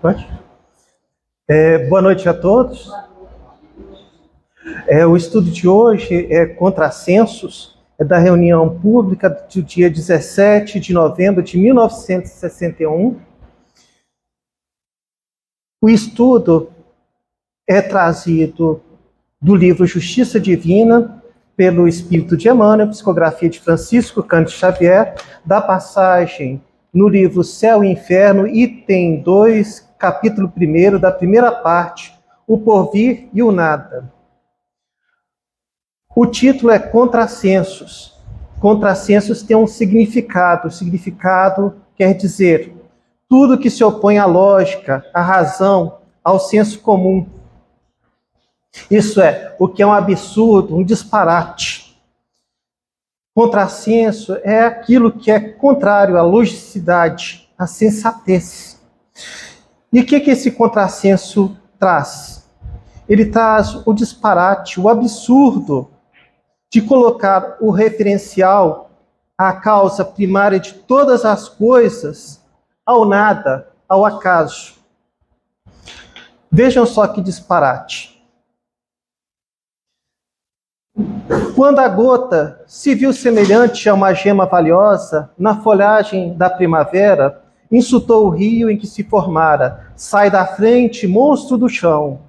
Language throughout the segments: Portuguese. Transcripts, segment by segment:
Pode? Boa noite a todos. O estudo de hoje é Contrassensos, é da reunião pública do dia 17 de novembro de 1961. O estudo é trazido do livro Justiça Divina, pelo Espírito de Emmanuel, psicografia de Francisco Cândido Xavier, da passagem no livro Céu e Inferno, item 2, capítulo 1, da primeira parte, o porvir e o nada. O título é Contrassensos. Contrassensos tem um significado. O significado quer dizer tudo que se opõe à lógica, à razão, ao senso comum. Isso é, o que é um absurdo, um disparate. Contrassenso é aquilo que é contrário à logicidade, à sensatez. E o que esse contrassenso traz? Ele traz o disparate, o absurdo de colocar o referencial à causa primária de todas as coisas ao nada, ao acaso. Vejam só que disparate. Quando a gota se viu semelhante a uma gema valiosa, na folhagem da primavera, insultou o rio em que se formara. Sai da frente, monstro do chão.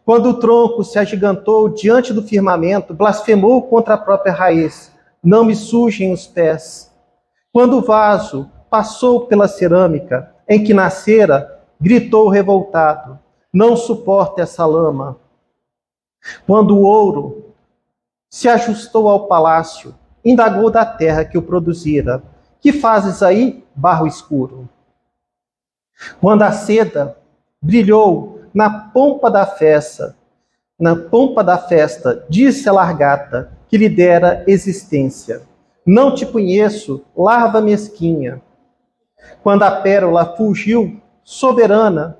Quando o tronco se agigantou diante do firmamento, blasfemou contra a própria raiz. Não me sujem os pés. Quando o vaso passou pela cerâmica em que nascera, gritou revoltado. Não suporto essa lama. Quando o ouro se ajustou ao palácio, indagou da terra que o produzira. Que fazes aí, barro escuro? Quando a seda brilhou na pompa da festa, disse a largata que lhe dera existência. Não te conheço, larva mesquinha. Quando a pérola fugiu, soberana,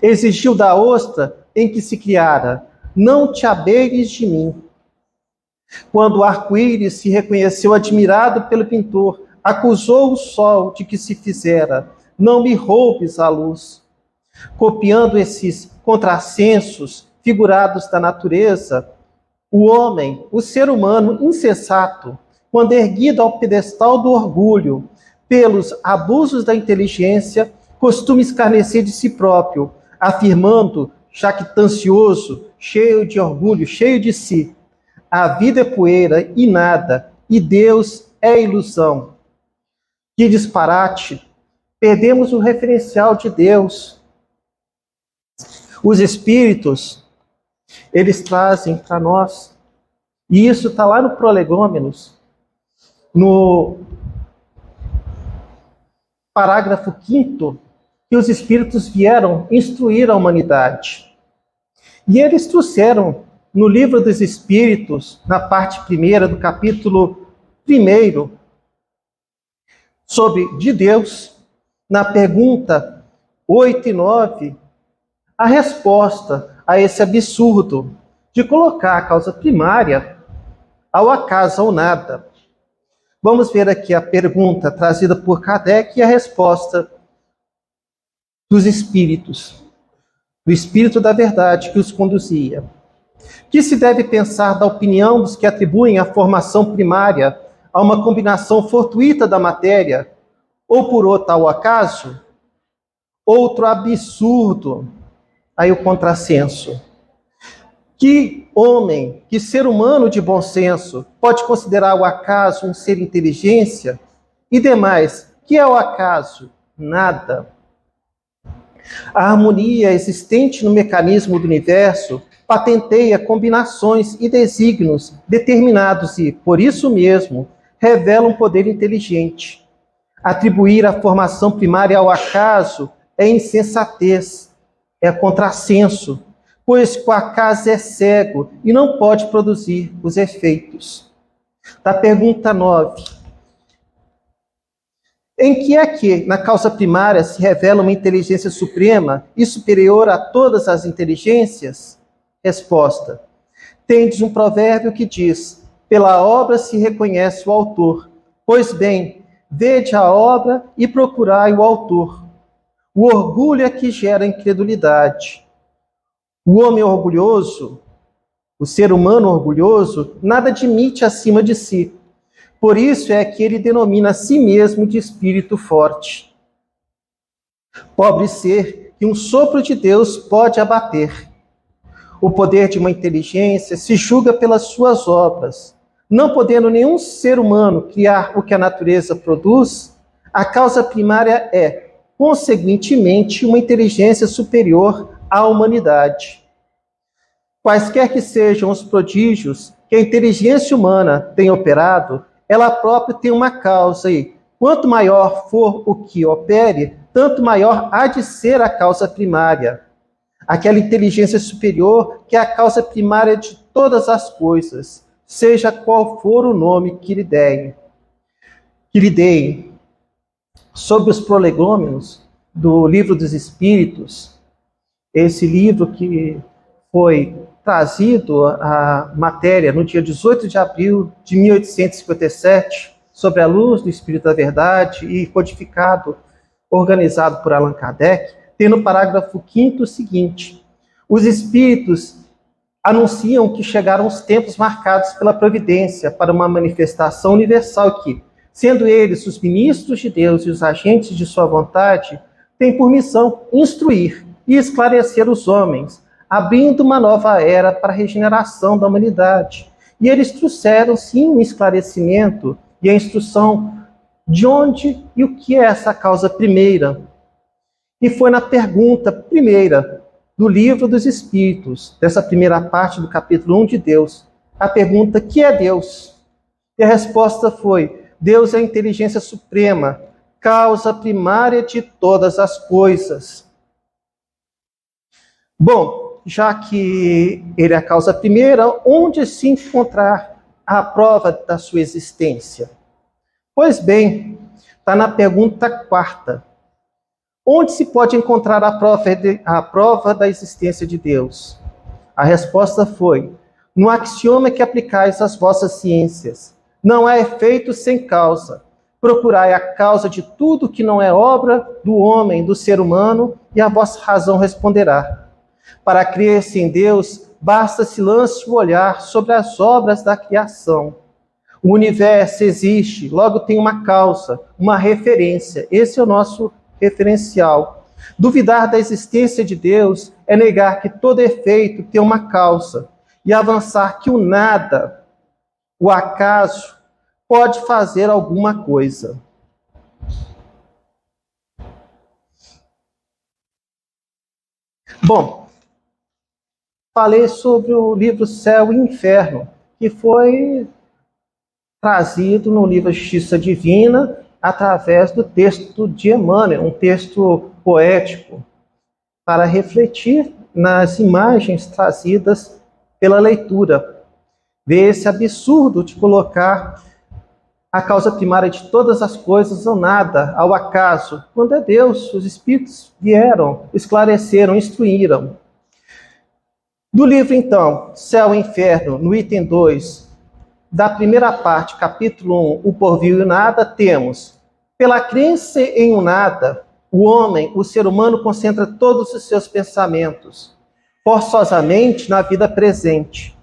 exigiu da ostra em que se criara, não te abeires de mim. Quando o arco-íris se reconheceu admirado pelo pintor, acusou o sol de que se fizera, não me roubes a luz. Copiando esses contrassensos figurados da natureza, o homem, o ser humano insensato, quando erguido ao pedestal do orgulho, pelos abusos da inteligência, costuma escarnecer de si próprio, afirmando, jactancioso, cheio de orgulho, cheio de si, a vida é poeira e nada, e Deus é ilusão. Que disparate! Perdemos o referencial de Deus. Os espíritos, eles trazem para nós, e isso está lá no Prolegômenos, no parágrafo 5º, que os espíritos vieram instruir a humanidade. E eles trouxeram no Livro dos Espíritos, na parte 1ª do capítulo 1º, sobre de Deus, na pergunta 8 e 9, a resposta a esse absurdo de colocar a causa primária ao acaso, ao nada. Vamos ver aqui a pergunta trazida por Kardec e a resposta dos espíritos, do Espírito da Verdade que os conduzia. Que se deve pensar da opinião dos que atribuem a formação primária a uma combinação fortuita da matéria, ou por outra ao acaso? Outro absurdo, aí o contrassenso. Que homem, que ser humano de bom senso pode considerar o acaso um ser inteligência? E demais, que é o acaso? Nada. A harmonia existente no mecanismo do universo patenteia combinações e desígnios determinados e, por isso mesmo, revela um poder inteligente. Atribuir a formação primária ao acaso é insensatez, é contrassenso, pois o acaso é cego e não pode produzir os efeitos. Da pergunta 9. Em que é que, na causa primária, se revela uma inteligência suprema e superior a todas as inteligências? Resposta. Tendes um provérbio que diz, pela obra se reconhece o autor. Pois bem, vede a obra e procurai o autor. O orgulho é que gera incredulidade. O homem orgulhoso, o ser humano orgulhoso, nada admite acima de si. Por isso é que ele denomina a si mesmo de espírito forte. Pobre ser que um sopro de Deus pode abater. O poder de uma inteligência se julga pelas suas obras. Não podendo nenhum ser humano criar o que a natureza produz, a causa primária é, conseguintemente, uma inteligência superior à humanidade. Quaisquer que sejam os prodígios que a inteligência humana tem operado, ela própria tem uma causa e, quanto maior for o que opere, tanto maior há de ser a causa primária. Aquela inteligência superior que é a causa primária de todas as coisas, seja qual for o nome que lhe deem. Sobre os prolegômenos do Livro dos Espíritos, esse livro que foi trazido a matéria no dia 18 de abril de 1857, sobre a luz do Espírito da Verdade e codificado, organizado por Allan Kardec, tem no parágrafo 5º o seguinte: os Espíritos anunciam que chegaram os tempos marcados pela providência para uma manifestação universal que, sendo eles os ministros de Deus e os agentes de sua vontade, têm por missão instruir e esclarecer os homens, abrindo uma nova era para a regeneração da humanidade. E eles trouxeram, sim, um esclarecimento e a instrução de onde e o que é essa causa primeira. E foi na pergunta primeira do Livro dos Espíritos, dessa primeira parte do capítulo 1 de Deus, a pergunta: que é Deus? E a resposta foi: Deus é a inteligência suprema, causa primária de todas as coisas. Bom, já que ele é a causa primeira, onde se encontrar a prova da sua existência? Pois bem, está na pergunta 4ª. Onde se pode encontrar a prova da existência de Deus? A resposta foi: no axioma que aplicais às vossas ciências. Não há efeito sem causa. Procurai a causa de tudo que não é obra do homem, do ser humano, e a vossa razão responderá. Para crer-se em Deus, basta se lance o olhar sobre as obras da criação. O universo existe, logo tem uma causa, uma referência. Esse é o nosso referencial. Duvidar da existência de Deus é negar que todo efeito tem uma causa e avançar que o nada, o acaso, pode fazer alguma coisa. Bom, falei sobre o livro Céu e Inferno, que foi trazido no livro Justiça Divina, através do texto de Emmanuel, um texto poético, para refletir nas imagens trazidas pela leitura. Ver esse absurdo de colocar a causa primária de todas as coisas ao nada, ao acaso, quando é Deus. Os Espíritos vieram, esclareceram, instruíram. Do livro, então, Céu e Inferno, no item 2, da primeira parte, capítulo 1, o porvir e o nada, temos: pela crença em um nada, o homem, o ser humano, concentra todos os seus pensamentos, forçosamente, na vida presente.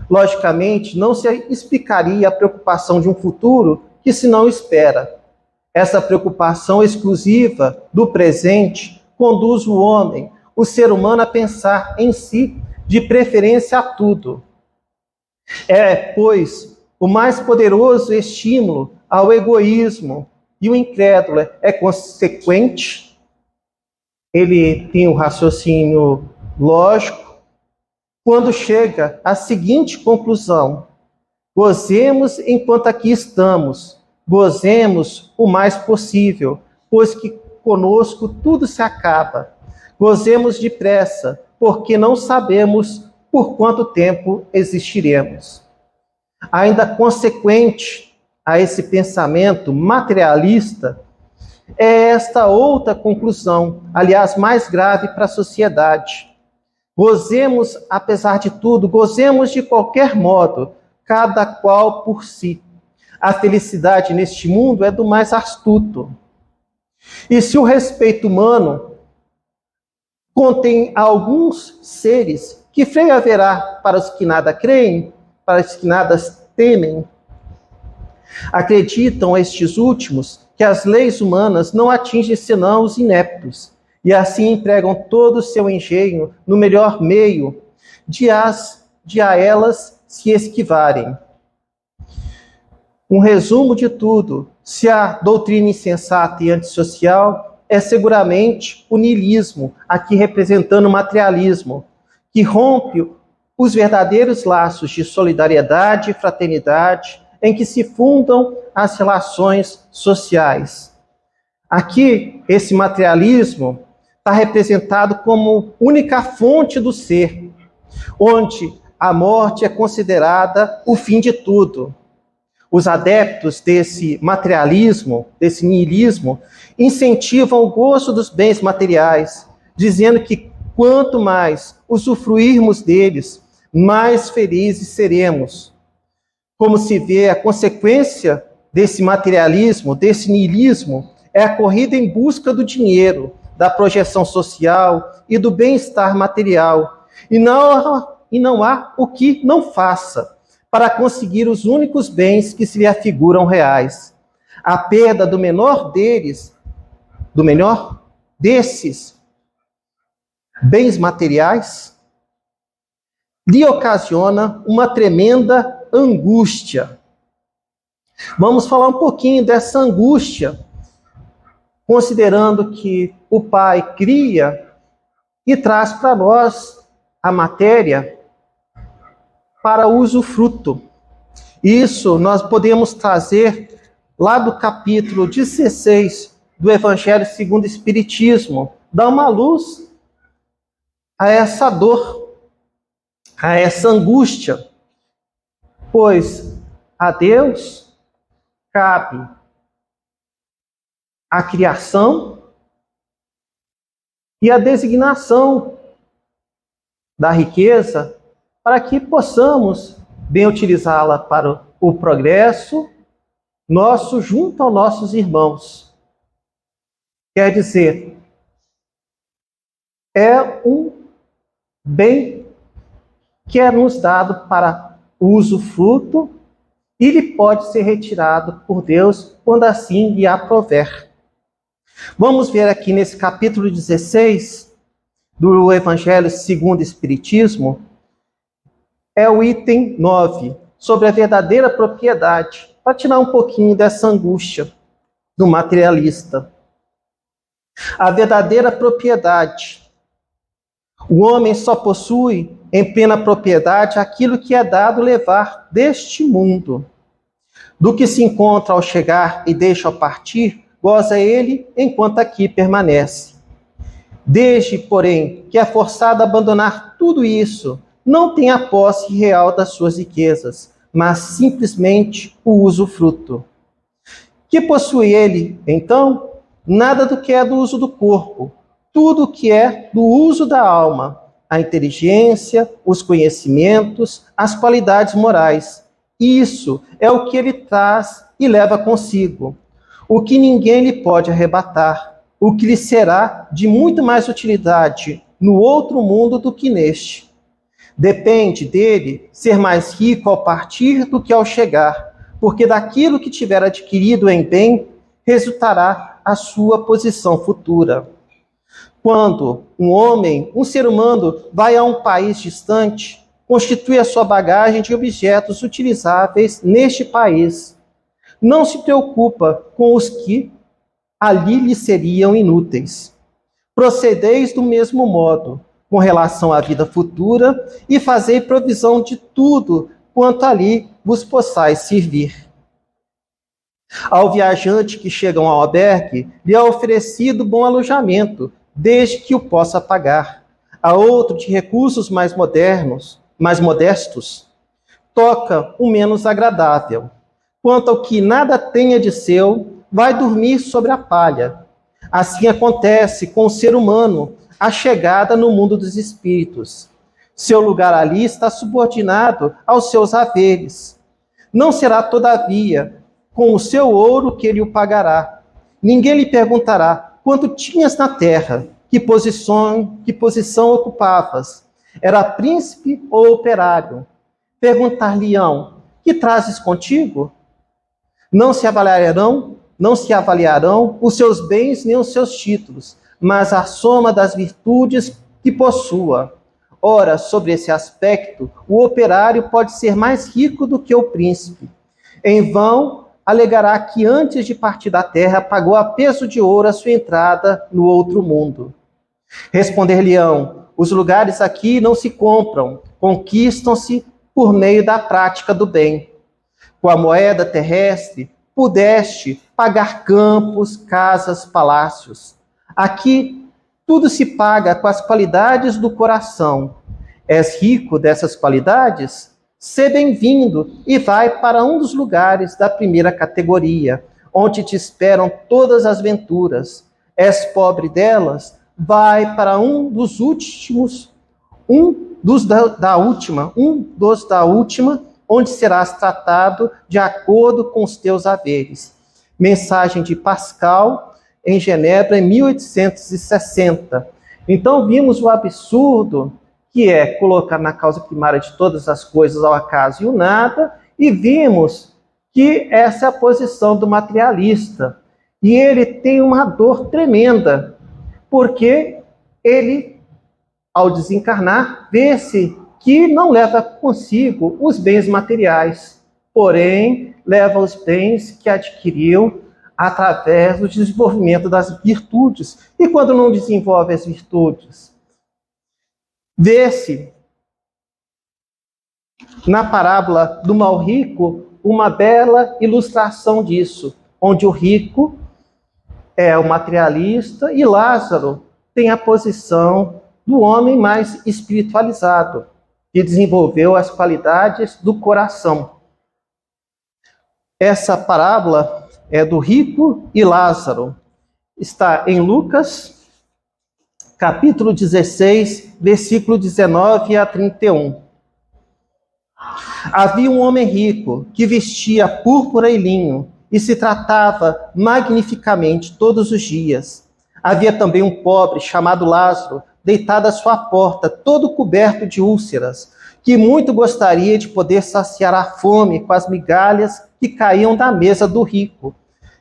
Logicamente, não se explicaria a preocupação de um futuro que se não espera. Essa preocupação exclusiva do presente conduz o homem, o ser humano, a pensar em si, de preferência a tudo. É, pois, o mais poderoso estímulo ao egoísmo, e o incrédulo é consequente, ele tem um raciocínio lógico, quando chega à seguinte conclusão: gozemos enquanto aqui estamos, gozemos o mais possível, pois que conosco tudo se acaba. Gozemos depressa, porque não sabemos por quanto tempo existiremos. Ainda consequente a esse pensamento materialista, é esta outra conclusão, aliás, mais grave para a sociedade. Gozemos, apesar de tudo, gozemos de qualquer modo, cada qual por si. A felicidade neste mundo é do mais astuto. E se o respeito humano contém alguns seres que freio haverá para os que nada creem, para os que nada temem, acreditam estes últimos que as leis humanas não atingem senão os ineptos, e assim empregam todo o seu engenho no melhor meio de a elas se esquivarem. Um resumo de tudo, se a doutrina insensata e antissocial é seguramente o niilismo, aqui representando o materialismo, que rompe os verdadeiros laços de solidariedade e fraternidade em que se fundam as relações sociais. Aqui, esse materialismo está representado como única fonte do ser, onde a morte é considerada o fim de tudo. Os adeptos desse materialismo, desse niilismo, incentivam o gozo dos bens materiais, dizendo que quanto mais usufruirmos deles, mais felizes seremos. Como se vê, a consequência desse materialismo, desse niilismo, é a corrida em busca do dinheiro, da projeção social e do bem-estar material. E não há o que não faça para conseguir os únicos bens que se lhe afiguram reais. A perda do menor desses bens materiais, lhe ocasiona uma tremenda angústia. Vamos falar um pouquinho dessa angústia, considerando que o Pai cria e traz para nós a matéria para usufruto. Isso nós podemos trazer lá do capítulo 16 do Evangelho segundo o Espiritismo, dá uma luz a essa dor, a essa angústia, pois a Deus cabe a criação e a designação da riqueza para que possamos bem utilizá-la para o progresso nosso junto aos nossos irmãos. Quer dizer, é um bem que é nos dado para usufruto e ele pode ser retirado por Deus quando assim lhe aprouver. Vamos ver aqui nesse capítulo 16 do Evangelho segundo o Espiritismo, é o item 9, sobre a verdadeira propriedade, para tirar um pouquinho dessa angústia do materialista. A verdadeira propriedade. O homem só possui em plena propriedade aquilo que é dado levar deste mundo. Do que se encontra ao chegar e deixa ao partir, goza ele enquanto aqui permanece. Desde, porém, que é forçado a abandonar tudo isso, não tem a posse real das suas riquezas, mas simplesmente o usufruto. Que possui ele, então? Nada do que é do uso do corpo, tudo o que é do uso da alma, a inteligência, os conhecimentos, as qualidades morais. Isso é o que ele traz e leva consigo, o que ninguém lhe pode arrebatar, o que lhe será de muito mais utilidade no outro mundo do que neste. Depende dele ser mais rico ao partir do que ao chegar, porque daquilo que tiver adquirido em bem, resultará a sua posição futura. Quando um ser humano, vai a um país distante, constitui a sua bagagem de objetos utilizáveis neste país. Não se preocupa com os que ali lhe seriam inúteis. Procedeis do mesmo modo, com relação à vida futura, e fazei provisão de tudo quanto ali vos possais servir. Ao viajante que chega ao albergue, lhe é oferecido bom alojamento, desde que o possa pagar. A outro de recursos mais modestos, toca o menos agradável. Quanto ao que nada tenha de seu, vai dormir sobre a palha. Assim acontece com o ser humano, a chegada no mundo dos espíritos. Seu lugar ali está subordinado aos seus haveres. Não será, todavia, com o seu ouro que ele o pagará. Ninguém lhe perguntará quanto tinhas na terra, que posição ocupavas. Era príncipe ou operário? Perguntar-lhe-ão, que trazes contigo? Não se avaliarão os seus bens nem os seus títulos, mas a soma das virtudes que possua. Ora, sobre esse aspecto, o operário pode ser mais rico do que o príncipe. Em vão, alegará que antes de partir da terra, pagou a peso de ouro a sua entrada no outro mundo. Responder-lhe-ão, os lugares aqui não se compram, conquistam-se por meio da prática do bem. Com a moeda terrestre, pudeste pagar campos, casas, palácios. Aqui, tudo se paga com as qualidades do coração. És rico dessas qualidades? Sê bem-vindo e vai para um dos lugares da primeira categoria, onde te esperam todas as venturas. És pobre delas? Vai para um dos da última, onde serás tratado de acordo com os teus haveres. Mensagem de Pascal, em Genebra, em 1860. Então, vimos o absurdo que é colocar na causa primária de todas as coisas ao acaso e o nada, e vimos que essa é a posição do materialista. E ele tem uma dor tremenda, porque ele, ao desencarnar, vê-se que não leva consigo os bens materiais, porém leva os bens que adquiriu através do desenvolvimento das virtudes. E quando não desenvolve as virtudes? Vê-se na parábola do mal rico uma bela ilustração disso, onde o rico é o materialista e Lázaro tem a posição do homem mais espiritualizado, que desenvolveu as qualidades do coração. Essa parábola é do rico e Lázaro. Está em Lucas, capítulo 16, versículo 19 a 31. Havia um homem rico que vestia púrpura e linho e se tratava magnificamente todos os dias. Havia também um pobre chamado Lázaro, deitado à sua porta, todo coberto de úlceras, que muito gostaria de poder saciar a fome com as migalhas que caíam da mesa do rico,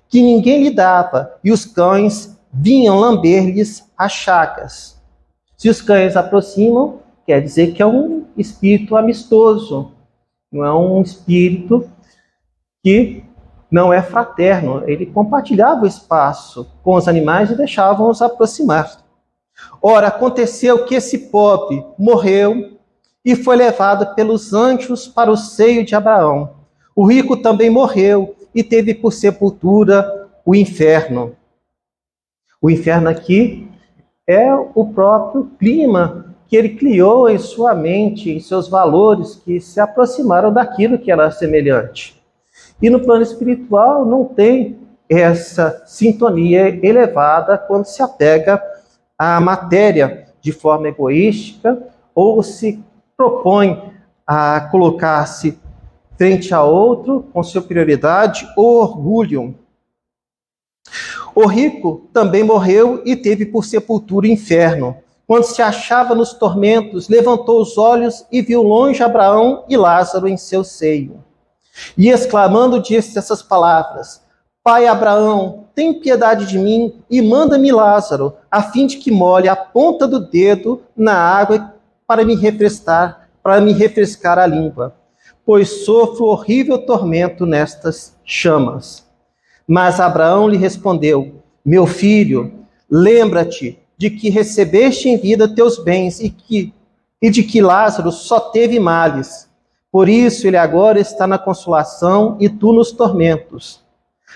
que ninguém lhe dava, e os cães vinham lamber-lhes as chagas. Se os cães aproximam, quer dizer que é um espírito amistoso, não é um espírito que não é fraterno. Ele compartilhava o espaço com os animais e deixava-os aproximar. Ora, aconteceu que esse pobre morreu e foi levado pelos anjos para o seio de Abraão. O rico também morreu e teve por sepultura o inferno. O inferno aqui é o próprio clima que ele criou em sua mente, em seus valores, que se aproximaram daquilo que era semelhante. E no plano espiritual não tem essa sintonia elevada quando se apega à matéria de forma egoística ou se propõe a colocar-se frente a outro com superioridade ou orgulho. O rico também morreu e teve por sepultura o inferno. Quando se achava nos tormentos, levantou os olhos e viu longe Abraão e Lázaro em seu seio. E exclamando, disse essas palavras: Pai Abraão, tem piedade de mim e manda-me Lázaro, a fim de que molhe a ponta do dedo na água para me refrescar a língua, pois sofro horrível tormento nestas chamas. Mas Abraão lhe respondeu: Meu filho, lembra-te de que recebeste em vida teus bens e de que Lázaro só teve males. Por isso ele agora está na consolação e tu nos tormentos.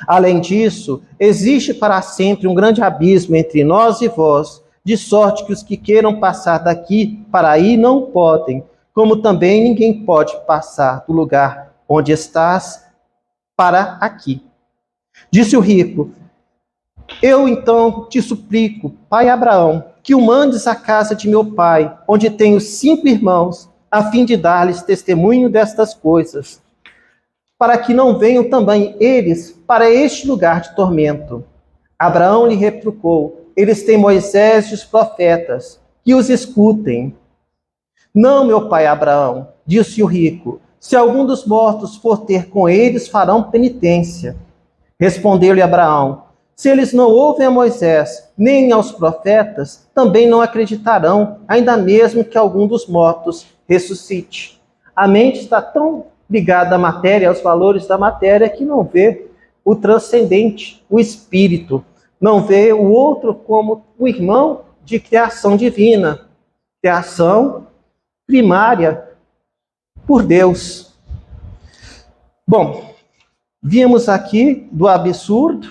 Além disso, existe para sempre um grande abismo entre nós e vós, de sorte que os que queiram passar daqui para aí não podem, como também ninguém pode passar do lugar onde estás para aqui. Disse o rico: Eu então te suplico, pai Abraão, que o mandes à casa de meu pai, onde tenho 5 irmãos, a fim de dar-lhes testemunho destas coisas. para que não venham também eles para este lugar de tormento. Abraão lhe retrucou: eles têm Moisés e os profetas, que os escutem. Não, meu pai Abraão, disse o rico, se algum dos mortos for ter com eles, farão penitência. Respondeu-lhe Abraão: se eles não ouvem a Moisés, nem aos profetas, também não acreditarão, ainda mesmo que algum dos mortos ressuscite. A mente está tão ligada à matéria, aos valores da matéria, que não vê o transcendente, o espírito, não vê o outro como o irmão de criação divina, criação primária por Deus. Bom, vimos aqui do absurdo,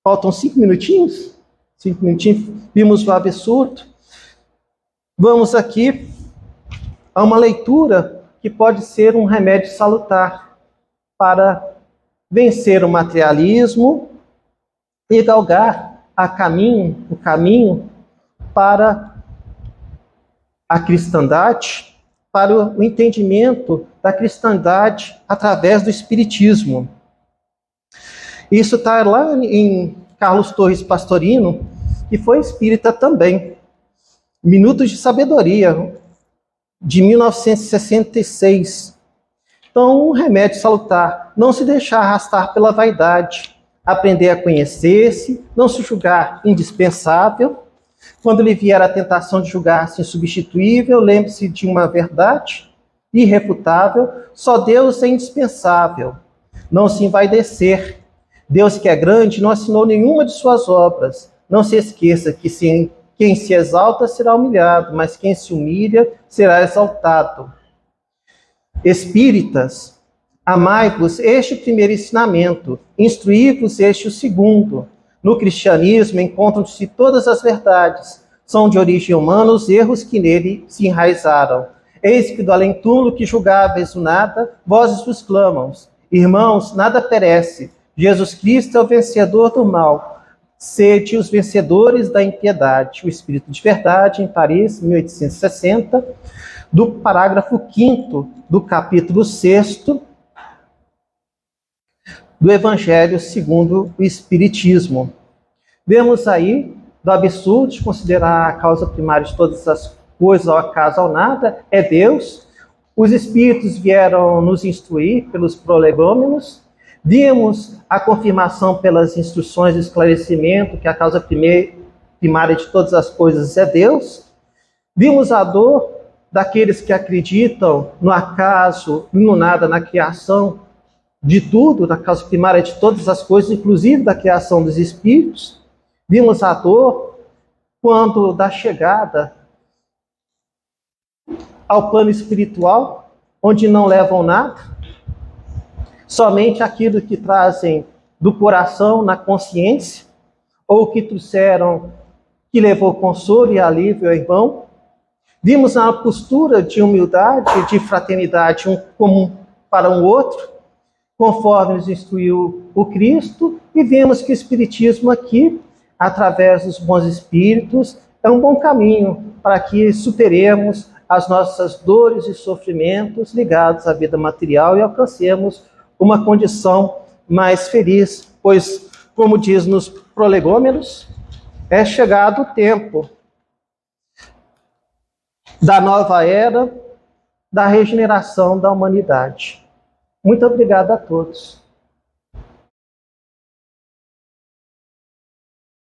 faltam 5 minutinhos? 5 minutinhos, vimos o absurdo. Vamos aqui a uma leitura que pode ser um remédio salutar para vencer o materialismo e galgar o caminho para a cristandade, para o entendimento da cristandade através do espiritismo. Isso está lá em Carlos Torres Pastorino, que foi espírita também. Minutos de Sabedoria, de 1966. Então, um remédio salutar: não se deixar arrastar pela vaidade, aprender a conhecer-se, não se julgar indispensável. Quando lhe vier a tentação de julgar-se insubstituível, lembre-se de uma verdade irrefutável: só Deus é indispensável. Não se envaidecer. Deus, que é grande, não assinou nenhuma de suas obras. Não se esqueça que quem se exalta será humilhado, mas quem se humilha será exaltado. Espíritas, amai-vos este o primeiro ensinamento, instruí-vos este o segundo. No cristianismo encontram-se todas as verdades, são de origem humana os erros que nele se enraizaram. Eis que do além-túmulo que julgáveis o nada, vozes vos clamam: irmãos, nada perece, Jesus Cristo é o vencedor do mal. Sede os vencedores da impiedade. O Espírito de Verdade, em Paris, 1860, do parágrafo 5º do capítulo 6º do Evangelho segundo o Espiritismo. Vemos aí do absurdo de considerar a causa primária de todas as coisas, ao acaso, ao nada, é Deus. Os Espíritos vieram nos instruir pelos prolegômenos. Vimos a confirmação pelas instruções de esclarecimento que a causa primária de todas as coisas é Deus. Vimos a dor daqueles que acreditam no acaso, no nada, na criação de tudo, da causa primária de todas as coisas, inclusive da criação dos espíritos. Vimos a dor quando da chegada ao plano espiritual, onde não levam nada, somente aquilo que trazem do coração na consciência, ou que trouxeram, que levou consolo e alívio ao irmão. Vimos a postura de humildade, de fraternidade, um comum para um outro, conforme nos instruiu o Cristo, e vemos que o Espiritismo aqui, através dos bons espíritos, é um bom caminho para que superemos as nossas dores e sofrimentos ligados à vida material e alcancemos uma condição mais feliz, pois, como diz nos prolegômenos, é chegado o tempo da nova era, da regeneração da humanidade. Muito obrigado a todos.